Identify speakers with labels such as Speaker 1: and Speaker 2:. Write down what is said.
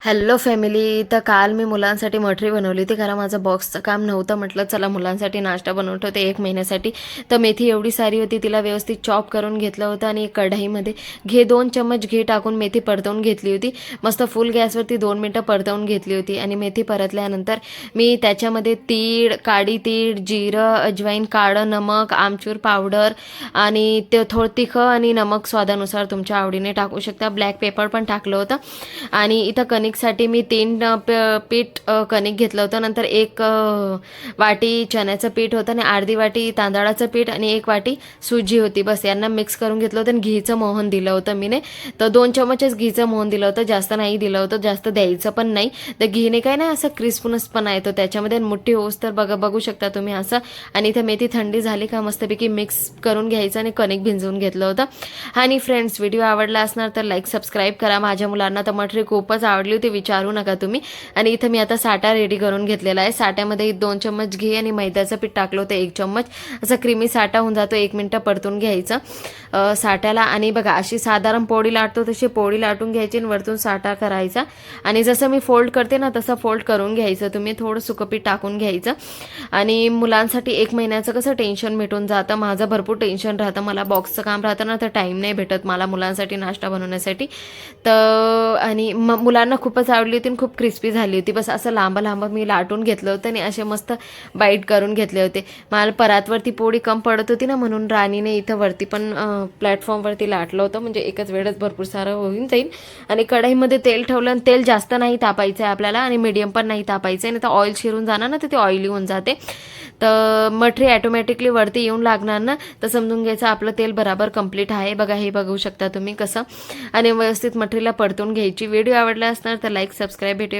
Speaker 1: Hello family. तर काल मी मुलांसाठी मठरी बनवली होती कारण माझं बॉक्सचं काम नव्हतं. म्हटलं चला मुलांसाठी नाश्ता बनवून ठेवते 1 महिन्यासाठी. तर मेथी एवढी सारी होती, तिला व्यवस्थित चॉप करून घेतलं होतं आणि एक कढईमध्ये 2 चम्मच घी टाकून मेथी परतवून घेतली होती. मस्त फुल गॅसवरती 2 मिनटं परतवून घेतली होती. आणि मेथी परतल्यानंतर मी त्याच्यामध्ये तीळ, काळी तीळ, जिरं, अजवाईन, काळं नमक, आमचूर पावडर आणि ते थोडं तिखट आणि नमक स्वादानुसार तुमच्या आवडीने टाकू शकता. ब्लॅक पेपर पण टाकलं होतं. आणि इथं कणिकसाठी मी 3 पीठ कणिक घेतलं होतं. नंतर 1 वाटी चण्याचं पीठ होतं आणि अर्धी वाटी तांदळाचं पीठ आणि 1 वाटी सुजी होती. बस यांना मिक्स करून घेतलं होतं आणि घीचं मोहन दिलं होतं मीने. तर 2 चमचच घीचं मोहन दिलं होतं, जास्त नाही दिलं होतं, जास्त द्यायचं पण नाही. तर घीने काय नाही असं क्रिस्पनेसपणा येतो त्याच्यामध्ये. मुठ्ठी होस तर बघू शकता तुम्ही असं. आणि इथं मेथी थंडी झाली का मस्तपैकी मिक्स करून घ्यायचं आणि कणिक भिंजवून घेतलं होतं. आणि फ्रेंड्स, व्हिडिओ आवडला असणार तर लाईक सबस्क्राईब करा. माझ्या मुलांना तर मठरी खूपच आवडली होती, विचारू नका तुम्ही. आणि इथं मी आता साठा रेडी करून घेतलेला आहे. साठ्यामध्ये 2 चम्मच घी आणि मैद्याचं पीठ टाकलं होतं 1 चम्मच. असं क्रीमी साठा होऊन जातो. 1 मिनटं परतून घ्यायचं साठ्याला. आणि बघा अशी साधारण पोळी लाटतो तशी पोळी लाटून घ्यायची आणि वरतून साठा करायचा. आणि जसं मी फोल्ड करते ना तसं फोल्ड करून घ्यायचं. तुम्ही थोडं सुकं पीठ टाकून घ्यायचं. आणि मुलांसाठी 1 महिन्याचं कसं टेन्शन मिटून जातं. माझं भरपूर टेन्शन राहतं, मला बॉक्सचं काम राहतं ना, तर टाईम नाही भेटत मला मुलांसाठी नाश्ता बनवण्यासाठी. तर आणि मुलांना खूपच आवडली होती आणि खूप क्रिस्पी झाली होती. बस असं लांब लांब मी लाटून घेतलं होतं आणि असे मस्त बाईट करून घेतले होते. मला परातवरती पोळी कम पडत होती ना, म्हणून राणीने इथं वरती पण प्लॅटफॉर्मवरती लाटलं होतं, म्हणजे एकच वेळेस भरपूर सारं होऊन जाईल. आणि कढईमध्ये तेल ठेवलं आणि तेल जास्त नाही तापायचं आहे आपल्याला आणि मीडियम पण नाही तापायचं आहे, नाही तर ऑइल शिरून जाणार ना, तर ते ऑइली होऊन जाते. तर मठरी ॲटोमॅटिकली वरती येऊन लागणार ना, तर समजून घ्यायचं आपलं तेल बराबर कंप्लीट आहे. बघा हे बघू शकता तुम्ही कसं. आणि व्यवस्थित मठरीला परतून घ्यायची. व्हिडिओ आवडला असणार तर लाईक सबस्क्राईब. भेटूया